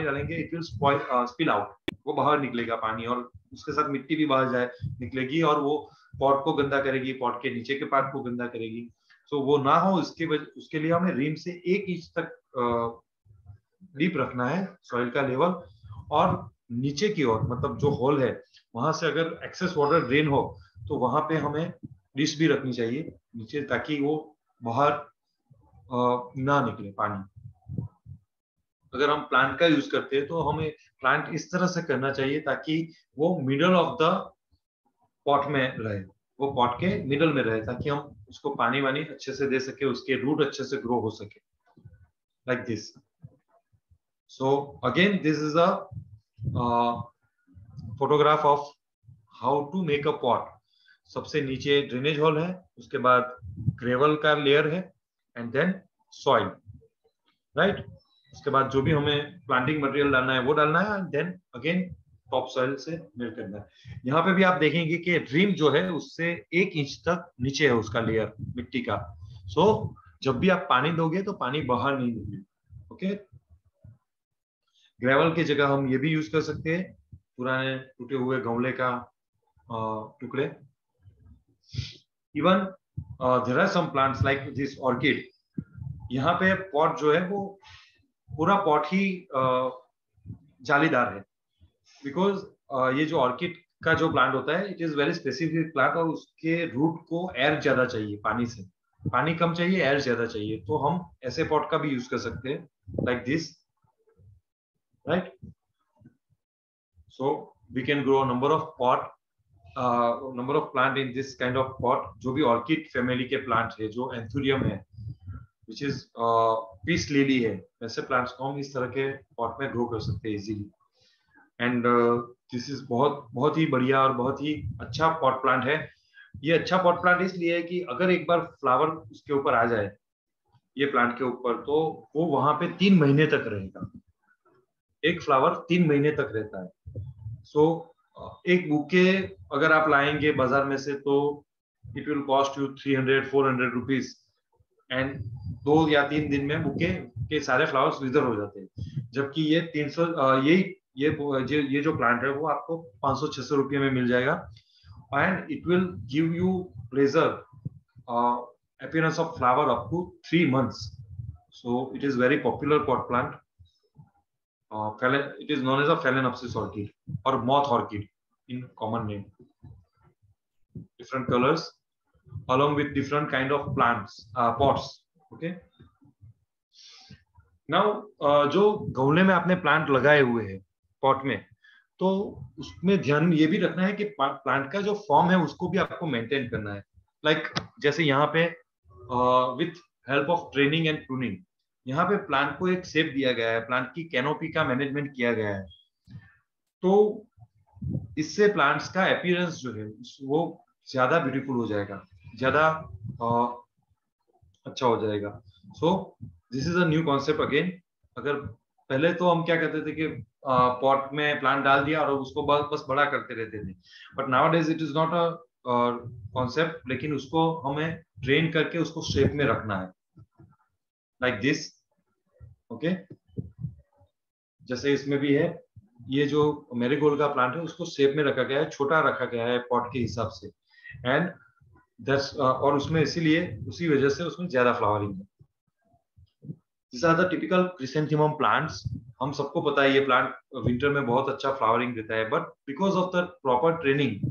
डालेंगे इट विल स्पिल आउट, वो बाहर निकलेगा पानी और उसके साथ मिट्टी भी बाहर निकलेगी और वो पॉट को गंदा करेगी, पॉट के नीचे के पार्ट को गंदा करेगी। सो वो ना हो उसके लिए हमें रिम से 1 इंच तक डीप रखना है सॉइल का लेवल, और नीचे की ओर मतलब जो होल है वहां से अगर एक्सेस वाटर ड्रेन हो तो वहां पे हमें डिश भी रखनी चाहिए नीचे, ताकि वो बाहर ना निकले पानी। अगर हम प्लांट का यूज करते हैं तो हमें प्लांट इस तरह से करना चाहिए ताकि वो मिडल ऑफ द पॉट में रहे, वो पॉट के मिडल में रहे, ताकि हम उसको पानी वानी अच्छे से दे सके, उसके रूट अच्छे से ग्रो हो सके, like this. So again this is a photograph of how to make a pot. सबसे नीचे ड्रेनेज होल है, उसके बाद ग्रेवल का लेयर है, एंड देन सॉइल, राइट। उसके बाद जो भी हमें प्लांटिंग मटेरियल डालना है वो डालना है, and then again top soil से मिल करना है। यहाँ पे भी आप देखेंगे कि ड्रीम जो है उससे 1 इंच तक नीचे है उसका लेयर मिट्टी का। सो जब भी आप पानी दोगे तो पानी बाहर नहीं निकले, ओके। ग्रेवल की जगह हम ये भी यूज कर सकते हैं, पुराने टूटे हुए गमले का टुकड़े। Even there are some plants like this orchid. यहाँ पे पॉट जो है वो पूरा पॉट ही जालीदार है, बिकॉज ये जो ऑर्किड का जो प्लांट होता है it is very specific plant, और उसके रूट को एयर ज्यादा चाहिए, पानी से पानी कम चाहिए, एयर ज्यादा चाहिए। तो हम ऐसे पॉट का भी यूज कर सकते हैं, like this, right. So we can grow number of plant in this kind of pot. जो भी ऑर्किड फैमिली के प्लांट है, जो एंथुरियम है, विच इज पीस लिली है, वैसे प्लांट्स को हम इस तरह के पॉट में ग्रो कर सकते हैं इजीली। एंड दिस इज बहुत ही बढ़िया और बहुत ही अच्छा पॉट प्लांट है। ये अच्छा पॉट प्लांट इसलिए है कि अगर एक बार फ्लावर उसके ऊपर आ जाए, ये प्लांट के ऊपर, तो वो वहां पे 3 महीने तक रहेगा। एक फ्लावर 3 महीने तक रहता है। सो एक बुके अगर आप लाएंगे बाजार में से तो it will cost you 300-400 rupees, and 2 या 3 दिन में बुके के सारे फ्लावर्स विदर हो जाते हैं। जबकि ये 300 ये जो प्लांट है वो आपको 500-600 रुपये में मिल जाएगा, and it will give you pleasure appearance of flower up to 3 months. So it is very popular pot plant. It is known as a Phalaenopsis orchid or moth orchid in common name. Different colors along with different kind of plants, pots. Okay. Now जो गमले में आपने plant लगाए हुए हैं pot में, तो उसमें ध्यान ये भी रखना है कि प्लांट का जो फॉर्म है उसको भी आपको मेंटेन करना है। लाइक जैसे यहाँ पे with help of training and pruning, यहाँ पे प्लांट को एक शेप दिया गया है, प्लांट की कैनोपी का मैनेजमेंट किया गया है। तो इससे प्लांट्स का अपीयरेंस जो है वो ज्यादा ब्यूटीफुल हो जाएगा, ज्यादा अच्छा हो जाएगा। सो this is a new concept again. अगर पहले तो हम क्या करते थे कि पॉट में प्लांट डाल दिया और उसको बस बड़ा करते रहते थे, but nowadays it is not a concept, लेकिन उसको हमें ट्रेन करके उसको शेप में रखना है। Like this. ओके, जैसे इसमें भी है, ये जो मैरीगोल्ड का प्लांट है उसको शेप में रखा गया है, छोटा रखा गया है पॉट के हिसाब से, एंड दैट्स और उसमें इसीलिए उसी वजह से उसमें ज्यादा फ्लावरिंग है। These are the typical chrysanthemum plants. हम सबको पता है ये प्लांट विंटर में बहुत अच्छा फ्लावरिंग देता है, but because of the proper training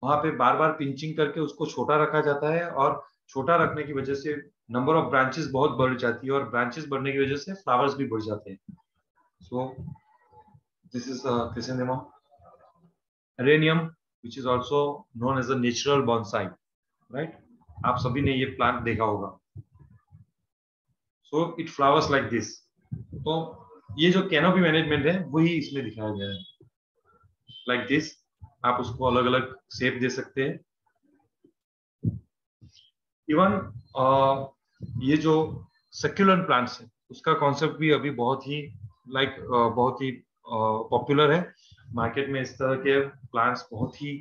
वहां पे बार बार पिंचिंग करके उसको छोटा रखा जाता है, और छोटा रखने की वजह से नंबर ऑफ ब्रांचेस बहुत बढ़ जाती है, और ब्रांचेस बढ़ने की वजह से फ्लावर्स भी बढ़ जाते हैं। So this is chrysanthemum arenium, which is also known as a natural bonsai, right? आप सभी ने ये प्लांट देखा होगा। So it flowers like this. तो ये जो कैनोपी मैनेजमेंट है वही इसमें दिखाया गया है, लाइक दिस। आप उसको अलग अलग शेप दे सकते हैं। इवन ये जो सक्यूलेंट प्लांट्स है उसका कॉन्सेप्ट भी अभी बहुत ही बहुत ही पॉपुलर है मार्केट में। इस तरह के प्लांट्स बहुत ही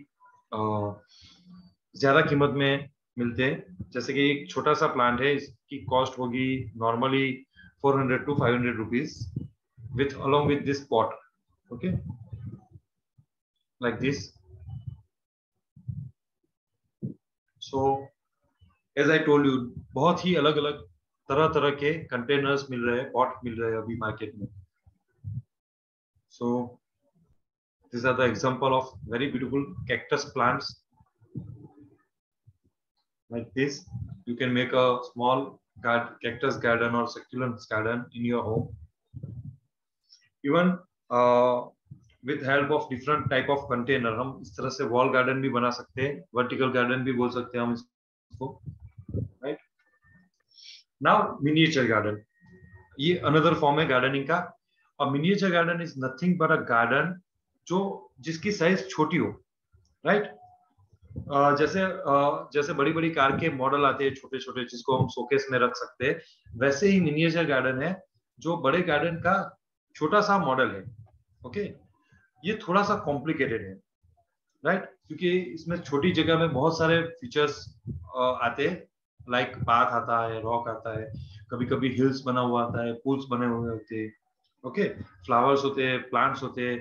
ज्यादा कीमत में मिलते हैं। जैसे कि एक छोटा सा प्लांट है, इसकी कॉस्ट होगी normally 400 to 500 rupees with along with this pot. Okay, like this. So as I told you, बहुत ही अलग अलग तरह तरह के कंटेनर्स मिल रहे हैं, पॉट मिल रहे हैं अभी मार्केट में। So these are the example of very beautiful cactus plants like this. You can make a small cactus garden or succulents garden in your home. Even with help of different type of container हम इस तरह से wall garden भी बना सकते हैं, vertical garden भी बोल सकते हैं हम इसको, राइट? नाउ मिनिएचर गार्डन, ये अनदर फॉर्म है गार्डनिंग का। और miniature garden is nothing but a garden जो जिसकी साइज छोटी हो, राइट? जैसे बड़ी बड़ी कार के मॉडल आते हैं छोटे छोटे जिसको हम शोकेस में रख सकते हैं, वैसे ही मिनिएचर गार्डन है जो बड़े गार्डन का छोटा सा मॉडल है। ओके, ये थोड़ा सा कॉम्प्लिकेटेड है, राइट? क्योंकि इसमें छोटी जगह में बहुत सारे फीचर्स आते हैं, लाइक पाथ आता है, रॉक आता है, कभी कभी हिल्स बना हुआ आता है, पूल्स बने हुए होते हैं, ओके, फ्लावर्स होते हैं, प्लांट्स होते हैं,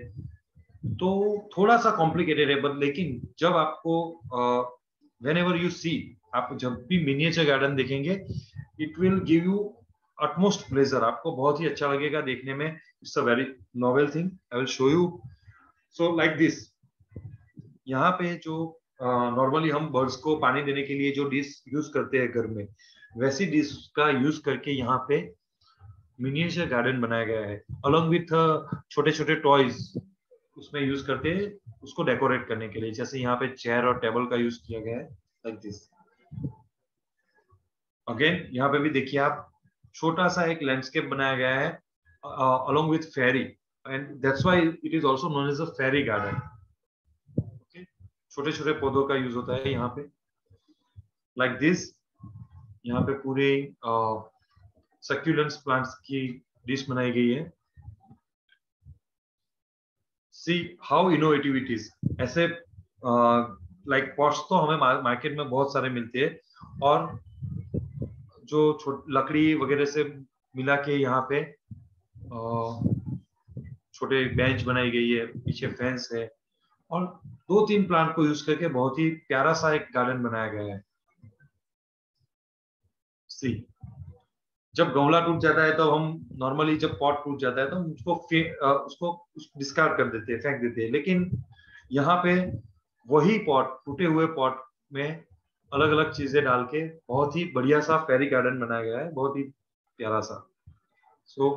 तो थोड़ा सा कॉम्प्लिकेटेड है। बट लेकिन जब आपको व्हेन एवर यू सी, आप जब भी मिनिएचर गार्डन देखेंगे, it will give you utmost pleasure, आपको बहुत ही अच्छा लगेगा देखने में। It's a very novel thing, I will show you. So like this, यहाँ पे जो नॉर्मली हम बर्ड्स को पानी देने के लिए जो डिश यूज करते हैं घर में, वैसी डिश का यूज करके यहाँ पे मिनिएचर गार्डन बनाया गया है, अलॉन्ग विथ छोटे छोटे टॉयज उसमें यूज करते हैं उसको डेकोरेट करने के लिए। जैसे यहाँ पे चेयर और टेबल का यूज किया गया है, लाइक दिस। अगेन यहाँ पे भी देखिए आप, छोटा सा एक लैंडस्केप बनाया गया है along with fairy, and that's why it is also known as a fairy garden. Okay, छोटे छोटे पौधों का यूज होता है यहाँ पे, लाइक दिस। यहाँ पे पूरे सक्यूलेंट्स प्लांट्स की डिश बनाई गई है। See how innovative it is. ऐसे लाइक पॉट्स तो हमें मार्केट में बहुत सारे मिलते हैं, और जो लकड़ी वगैरह से मिला के यहाँ पे छोटे बेंच बनाई गई है, पीछे फेंस है, और 2-3 प्लांट को यूज करके बहुत ही प्यारा सा एक गार्डन बनाया गया है। सी, जब गमला टूट जाता है तो हम नॉर्मली, जब पॉट टूट जाता है तो हम उसको डिस्कार्ड कर देते हैं, फेंक देते हैं, लेकिन यहाँ पे वही पॉट, टूटे हुए पॉट में अलग अलग चीजें डाल के बहुत ही बढ़िया सा फेरी गार्डन बनाया गया है, बहुत ही प्यारा सा। So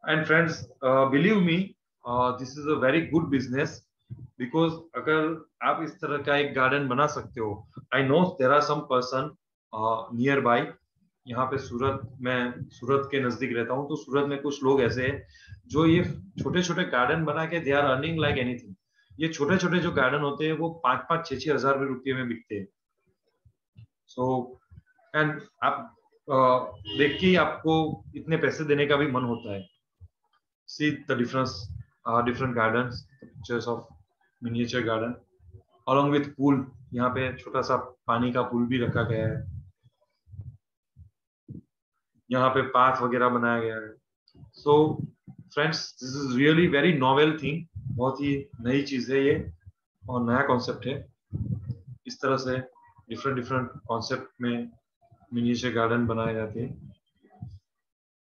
and friends, believe me, this is a very good business, because अगर आप इस तरह का एक गार्डन बना सकते हो, I know there are some person nearby. यहाँ पे सूरत के नजदीक रहता हूँ, तो सूरत में कुछ लोग ऐसे हैं जो ये छोटे छोटे गार्डन बना के they are earning like anything. ये छोटे छोटे जो गार्डन होते हैं वो 5-5, 6-6 हजार रुपये में बिकते हैं। सो एंड आप देख के आपको इतने पैसे देने का भी मन होता है। See the difference, different gardens, pictures of miniature garden along with pool. यहाँ पे छोटा सा पानी का पूल भी रखा गया है। यहाँ पे पाथ वगैरह बनाया गया है. So friends, this is really very novel thing. बहुत ही नई चीज है ये और नया कॉन्सेप्ट है. इस तरह से डिफरेंट डिफरेंट कॉन्सेप्ट में मिनिएचर गार्डन बनाए जाते हैं.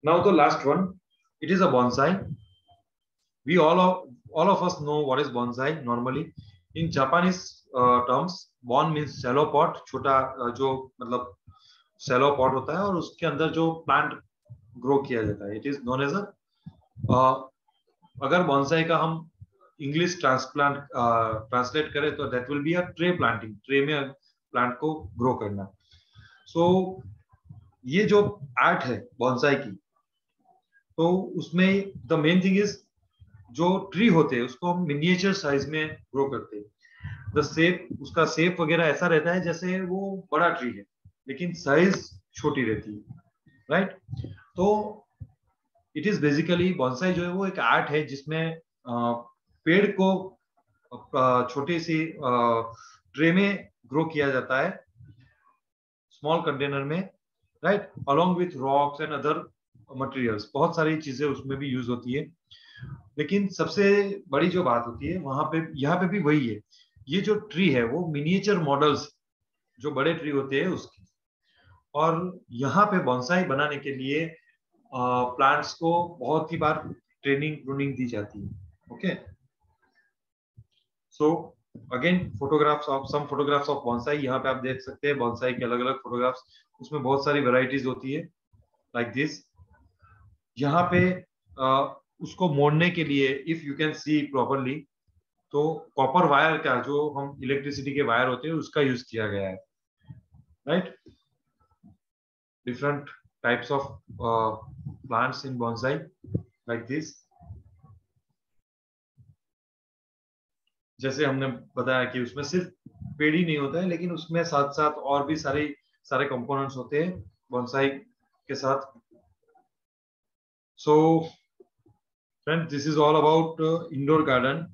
Now the last one, it is a bonsai. We all of us know what is bonsai normally. In Japanese terms, bon means shallow pot, छोटा जो मतलब shallow pot होता है और उसके अंदर जो plant grow किया जाता है, it is known as a अगर bonsai का हम इंग्लिश ट्रांसलेट करें तो that will be a tray planting. Tray में प्लांट को ग्रो करना. सो ये जो आर्ट है bonsai की, तो उसमें द मेन थिंग इज जो ट्री होते हैं उसको हम मिनिएचर साइज में ग्रो करते हैं. द शेप, उसका शेप वगैरह ऐसा रहता है जैसे वो बड़ा ट्री है लेकिन साइज छोटी रहती है. राइट. तो इट इज बेसिकली बॉन्साई जो है वो एक आर्ट है जिसमें पेड़ को छोटी सी ट्रे में ग्रो किया जाता है, स्मॉल कंटेनर में. Right. Along with rocks and other materials, बहुत सारी चीजें उसमें भी यूज होती है. लेकिन सबसे बड़ी जो बात होती है वहां पे, यहाँ पे भी वही है. ये जो ट्री है वो मिनिएचर मॉडल्स, जो बड़े ट्री होते हैं उसकी. और यहाँ पे बॉन्साई बनाने के लिए प्लांट्स को बहुत ही बार ट्रेनिंग दी जाती है. Okay. So again photographs of bonsai यहाँ पे आप देख सकते हैं. बॉन्साई के अलग अलग फोटोग्राफ्स, उसमें बहुत सारी वेराइटीज होती है लाइक दिस. यहाँ पे उसको मोड़ने के लिए, if you can see properly, तो कॉपर वायर का, जो हम इलेक्ट्रिसिटी के वायर होते हैं, उसका यूज किया गया है. Right. Different types of plants in bonsai like this. जैसे हमने बताया कि उसमें सिर्फ पेड़ ही नहीं होता है, लेकिन उसमें साथ साथ और भी सारे कंपोनेंट्स होते हैं बॉन्साई के साथ. So friends, this is all about indoor garden.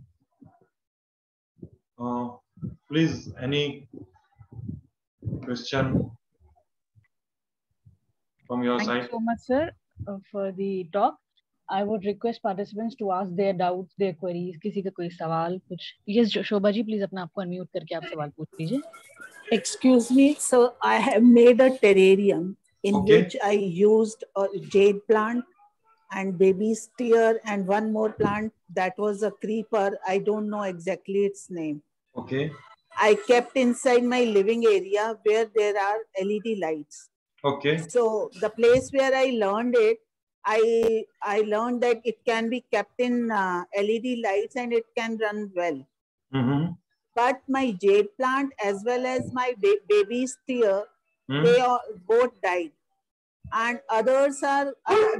Please, any question from your Thank side? you so much, sir, for the talk. I would request participants to ask their doubts, their queries. किसी का कोई सवाल कुछ? Yes, Shobha ji, please अपना आपको unmute करके आप सवाल पूछ लीजिए. Excuse me, so I have made a terrarium in Okay. which I used a jade plant and baby steer and one more plant that was a creeper. I don't know exactly its name. Okay. I kept inside my living area where there are LED lights. Okay. So the place where I learned it, I learned that it can be kept in LED lights and it can run well. Mm-hmm. But my jade plant as well as my baby steer, they both died. And others are,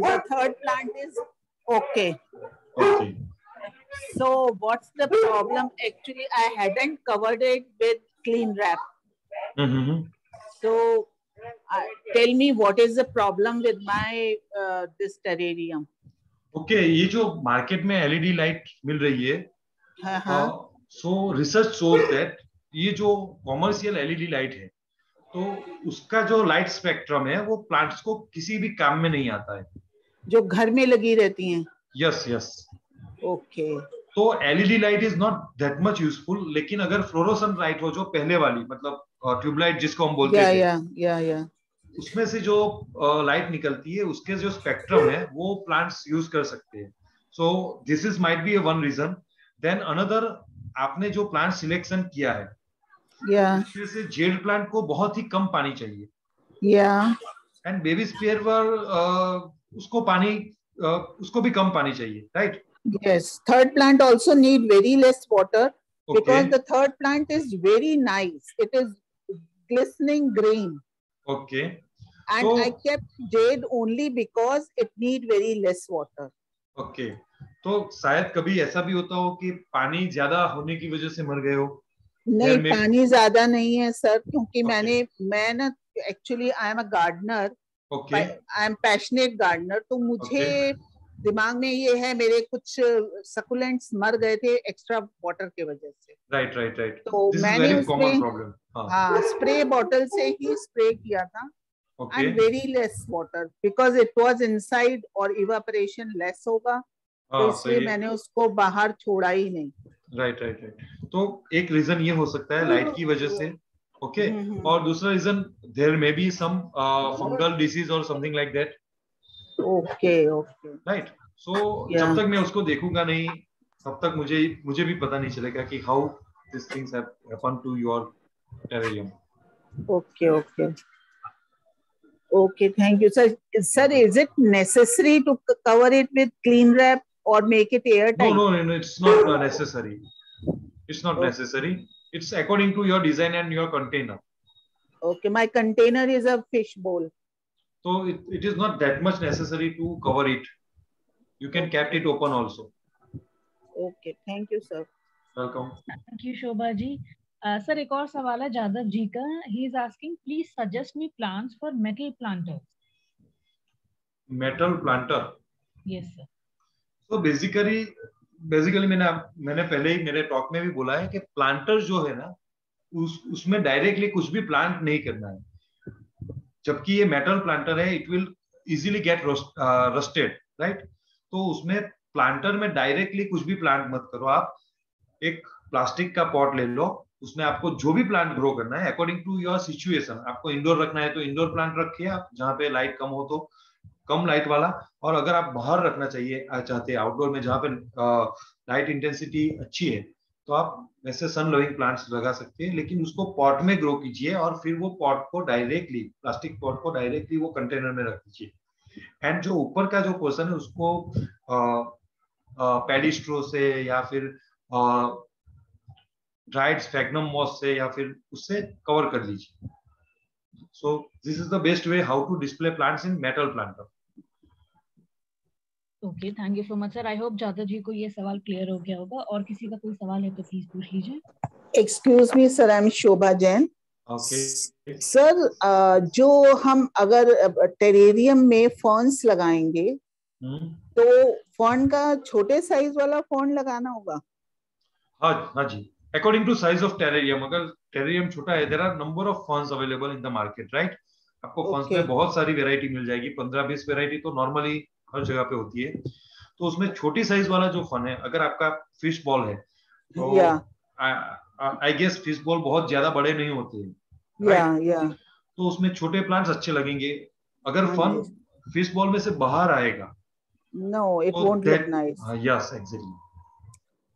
the third plant is okay. Okay. So what's the problem? Actually, I hadn't covered it with clean wrap. Mm-hmm. So tell me what is the problem with my this terrarium? Okay, ये जो market में LED light मिल रही है, so research shows that ये जो commercial LED light है, तो उसका जो लाइट स्पेक्ट्रम है वो प्लांट्स को किसी भी काम में नहीं आता है, जो घर में लगी रहती हैं. Yes yes. ओके. तो LED light is not that much useful. लेकिन अगर फ्लोरोसेंट लाइट हो, जो पहले वाली, मतलब ट्यूबलाइट जिसको हम बोलते थे, उसमें से जो लाइट निकलती है, उसके जो स्पेक्ट्रम है वो प्लांट्स यूज कर सकते हैं. So this is might be one reason. Then another, आपने जो प्लांट सिलेक्शन किया है, उसमें से जेड प्लांट को बहुत ही कम पानी चाहिए. एंड बेबी स्पेयर उसको भी कम पानी चाहिए. Right. Yes, third plant also need very less water. Okay. Because the third plant is very nice. It is glistening green. Okay. And so, I kept jade only because it need very less water. Okay. तो शायद कभी ऐसा भी होता हो कि पानी ज्यादा होने की वजह से मर गए हो. नहीं, पानी ज्यादा नहीं है सर, क्योंकि मैं ना actually I am a gardener. Okay. I am passionate gardener. तो मुझे दिमाग में ये है, मेरे कुछ सकुलेंट्स मर गए थे एक्स्ट्रा वाटर की वजह से. राइट. तो मैंने उसमें स्प्रे बॉटल से ही स्प्रे किया था. Okay. And very less water because it was inside और evaporation less होगा, तो इसलिए मैंने उसको बाहर छोड़ा ही नहीं. राइट. तो एक रीजन ये हो सकता है लाइट की वजह से. ओके. और दूसरा reason there may be some fungal disease और something like that. Okay. Right. So जब तक मैं उसको देखूंगा नहीं तब तक मुझे भी पता नहीं चलेगा कि how this things happen to your terrarium. Okay, thank you, sir. Sir, is it necessary to cover it with clean wrap or make it airtight? No, it's not necessary. It's not necessary. It's according to your design and your container. Okay, my container is a fish bowl. So it is not that much necessary to cover it. You can keep it open also. Okay, thank you, sir. Welcome. Thank you, Shobha ji. Sir, एक और सवाल है जादव जी का. He is asking, please suggest me plants for metal planters. Metal planter. Yes, sir. So basically मैंने पहले ही मेरे talk में भी बोला है कि प्लांटर जो है ना उसमें डायरेक्टली कुछ भी प्लांट नहीं करना है. जबकि ये मेटल प्लांटर है, it will easily get rusted. Right. तो उसमें प्लांटर में डायरेक्टली कुछ भी प्लांट मत करो. आप एक प्लास्टिक का पॉट ले लो, उसमें आपको जो भी प्लांट ग्रो करना है अकॉर्डिंग टू योर सिचुएशन. आपको इंडोर रखना है तो इंडोर प्लांट रखिए आप, जहाँ पे लाइट कम हो तो कम लाइट वाला. और अगर आप बाहर रखना चाहते हैं आउटडोर में जहाँ पे लाइट इंटेंसिटी अच्छी है तो आप वैसे सन लविंग प्लांट्स लगा सकते हैं, लेकिन उसको पॉट में ग्रो कीजिए और फिर वो पॉट को डायरेक्टली प्लास्टिक पॉट को डायरेक्टली वो कंटेनर में रख दीजिए. एंड जो ऊपर का जो पोर्शन है उसको पैडी स्ट्रो से या फिर ड्राइड स्फैग्नम मॉस से या फिर उससे कवर कर लीजिए. So this is the best way how to display plants in metal planter. Okay, thank you so much sir. I hope Jadhav ji को ये सवाल क्लियर हो गया होगा. और किसी का कोई सवाल है तो प्लीज पूछ लीजिए. Excuse me sir, I am Shobha Jain. Okay sir, जो हम अगर टेरेरियम में फर्न्स लगाएंगे तो फर्न का छोटे साइज वाला फर्न लगाना होगा? हाँ जी. According to size of terrarium, अगर terrarium छोटा है, there are number of ferns available in the market, right? आपको ferns में बहुत सारी वैरायटी मिल जाएगी. 15-20 वैरायटी तो नॉर्मली हर जगह पे होती है. तो उसमें छोटी साइज वाला जो फन है, अगर आपका फिश बॉल है तो आई गेस फिश बॉल बहुत ज्यादा बड़े नहीं होते हैं. तो उसमें छोटे प्लांट्स अच्छे लगेंगे. अगर फन फिश बॉल में से बाहर आएगा, no, it won't look nice. Yes, exactly.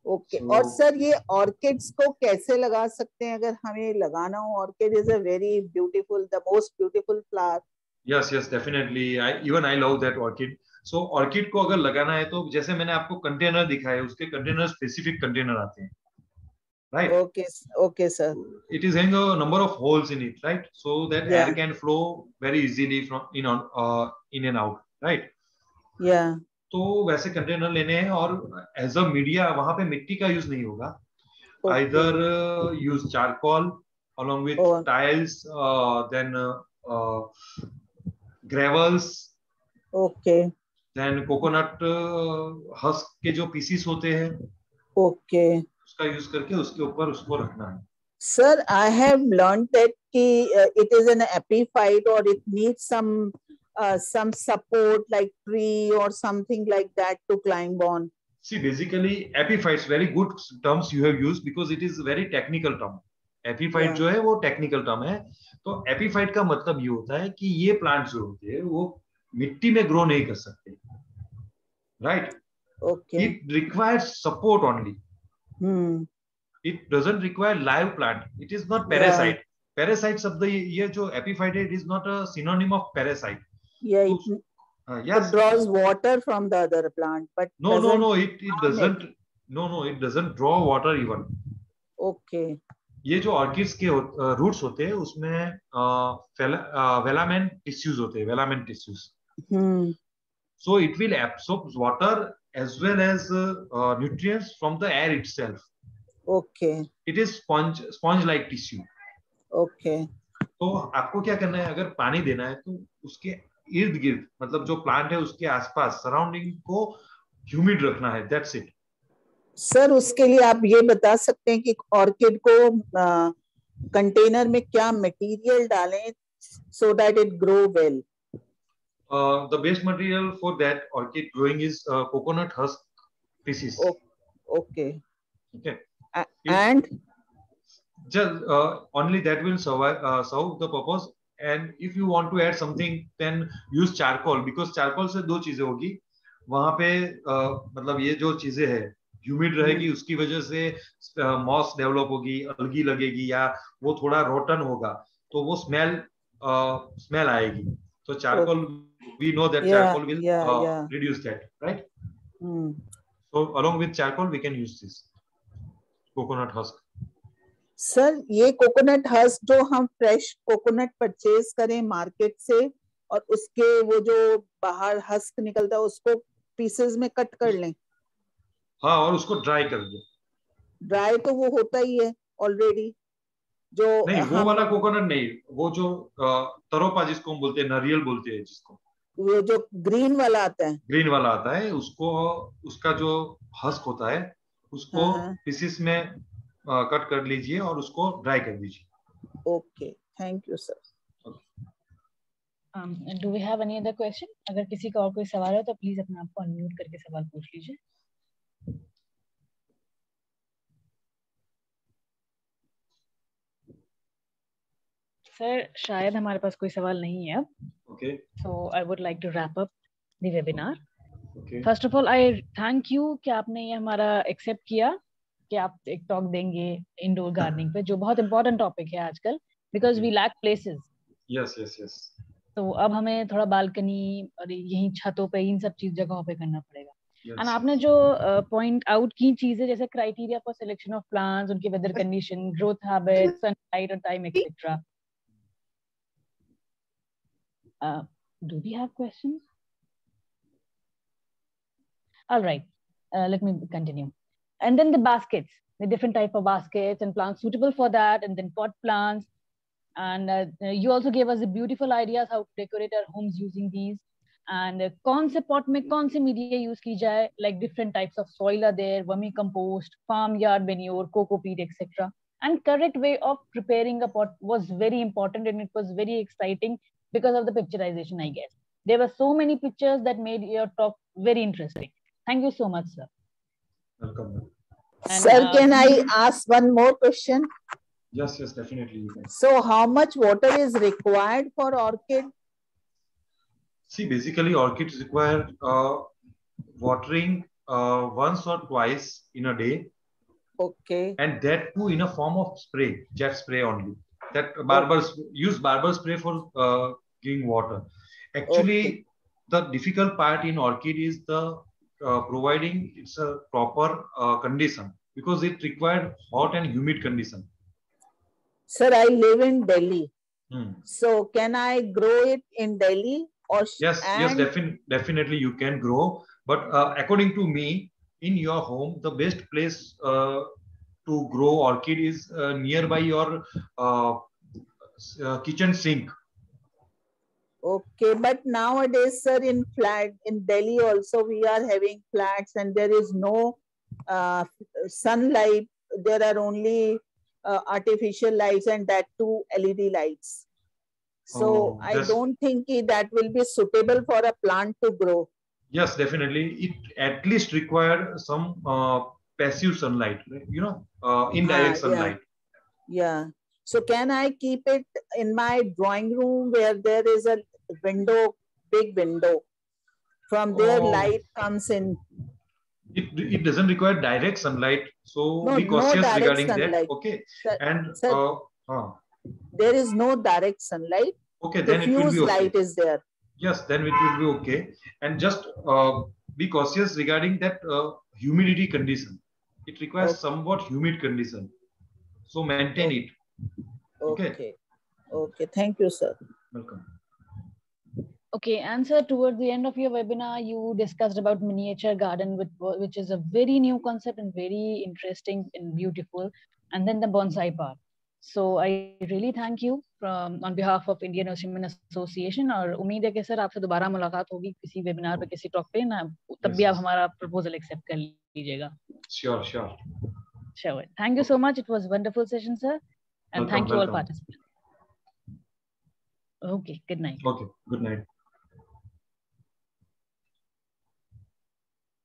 Okay. और सर, ये ऑर्किड्स को कैसे लगा सकते हैं अगर हमें लगाना हो? Orchid is a very beautiful, the most beautiful flower. Yes definitely. I love that orchid. So orchid को अगर लगाना है तो जैसे मैंने आपको कंटेनर दिखाया, उसके कंटेनर स्पेसिफिक कंटेनर आते हैं. Right. Okay sir. It is having a number of holes in it, right, so that air can flow very easily from in and out. Right. तो वैसे कंटेनर लेने हैं और एज अ मीडिया वहां पे मिट्टी का यूज नहीं होगा. Either use charcoal along with tiles, then gravels, then coconut husk के जो pieces होते हैं, उसका यूज करके उसके ऊपर उसको रखना है. Sir, I have learned that it is an epiphyte or it needs some support like tree or something like that to climb on. See, basically epiphytes, very good terms you have used because it is very technical term. Epiphyte जो है वो technical term है. तो epiphyte का मतलब ये होता है कि ये plants जो होते हैं वो मिट्टी में grow नहीं कर सकते. Right? Okay. It requires support only. It doesn't require live plant. It is not parasite. Parasite शब्द ये जो epiphyte है, it is not a synonym of parasite. Yeah, it draws water from the other plant, but no, it doesn't. No, it doesn't draw water even. Okay. ये जो orchids के roots होते हैं उसमें वेलामेंट टिश्यूज होते हैं, वेलामेंट tissues. So it will absorb water as well as nutrients from the air itself. Okay. It is sponge-like tissue. Okay. तो आपको क्या करना है, अगर पानी देना है तो उसके इर्द गिर्द, मतलब जो प्लांट है उसके आसपास सराउंडिंग को ह्यूमिड रखना है. That's it. सर, उसके लिए आप ये बता सकते हैं कि ऑर्किड को कंटेनर में क्या मटेरियल डालें so that it grow well? The best material for that orchid growing is coconut husk pieces. Okay. Okay. And just only that will serve the purpose. And if you want to add something, then use charcoal, because charcoal से दो चीजें होगी वहां पे, मतलब ये जो चीजें है ह्यूमिड रहेगी, उसकी वजह से मॉस डेवलप होगी, अलगी लगेगी, या वो थोड़ा रोटन होगा, तो वो स्मेल आएगी. तो charcoal, we know that charcoal will reduce that, right? So along with charcoal we can use this coconut husk. Sir ये कोकोनट हस्क जो हम फ्रेश कोकोनट परचेज करें मार्केट से, और उसके वो जो बाहर हस्क निकलता है उसको पीसेस में कट कर लें? हाँ, और उसको ड्राई कर दो. ड्राई तो वो होता ही है ऑलरेडी. जो नहीं, वो वाला कोकोनट नहीं, वो जो तरोपा जिसको हम बोलते हैं, नारियल बोलते हैं जिसको, वो जो ग्रीन वाला आता है, ग्रीन वाला आता है, उसको, उसका जो हस्क होता है उसको पीसेस में कट कर लीजिए और उसको ड्राई कर दीजिए. Okay, thank you sir. Do we have any other question? अगर किसी का और कोई सवाल है तो प्लीज अपने आप को अनम्यूट करके सवाल पूछ लीजिए. सर शायद हमारे पास कोई सवाल नहीं है अब. Okay, so I would like to wrap up the webinar. First of all I thank you कि आपने ये हमारा एक्सेप्ट किया कि आप एक टॉक देंगे इंडोर गार्डनिंग पे, जो बहुत इंपॉर्टेंट टॉपिक है आजकल, because we lack places. Yes yes yes. तो अब हमें थोड़ा बालकनी और यहीं छतों पे इन सब चीज जगहों पे करना पड़ेगा. एंड आपने जो पॉइंट आउट की चीजें, जैसे criteria for selection of plants, उनके weather condition, growth habit, sunlight और time etcetera. Do we have questions? Alright, let me continue. And then the baskets, the different type of baskets and plants suitable for that, and then pot plants. And you also gave us the beautiful ideas how to decorate our homes using these. And kaun se pot mein kaun se media use ki jaye, like different types of soil are there, vermicompost, farmyard manure, coco peat, etc. And correct way of preparing a pot was very important, and it was very exciting because of the picturization, I guess. There were so many pictures that made your talk very interesting. Thank you so much, sir. Welcome. And, sir, can I ask one more question? Yes, yes, definitely you can. So how much water is required for orchid? See, basically orchids require watering once or twice in a day. Okay. And that too in a form of spray, jet spray only. That barbers use barber spray for giving water. Actually, the difficult part in orchid is the providing it's a proper condition, because it required hot and humid condition. Sir, I live in Delhi. So can I grow it in Delhi? Or yes, definitely you can grow. But according to me, in your home, the best place to grow orchid is nearby your kitchen sink. Okay, but nowadays, sir, in Delhi also we are having flats, and there is no sunlight. There are only artificial lights, and that too LED lights. So I don't think that will be suitable for a plant to grow. Yes, definitely. It at least require some passive sunlight, you know, indirect sunlight. Yeah. So can I keep it in my drawing room where there is a window, big window? From there, light comes in. It doesn't require direct sunlight, so be cautious regarding that. Okay. Sir, and sir, there is no direct sunlight. Okay, then it will be okay. Light is there. Yes, then it will be okay. And just be cautious regarding that humidity condition. It requires somewhat humid condition, so maintain it. Okay. Okay. Thank you, sir. Welcome. Okay, and sir, towards the end of your webinar, you discussed about miniature garden, which is a very new concept and very interesting and beautiful. And then the bonsai part. So I really thank you on behalf of Indian Ocean Association. और उम्मीद है कि sir आपसे दोबारा मुलाकात होगी किसी webinar पे, किसी टॉक पे ना, तब भी आप हमारा प्रपोजल एक्सेप्ट कर लीजिएगा. Sure. Thank you so much. It was a wonderful session, sir. And thank you all participants. Okay, good night. Okay, good night.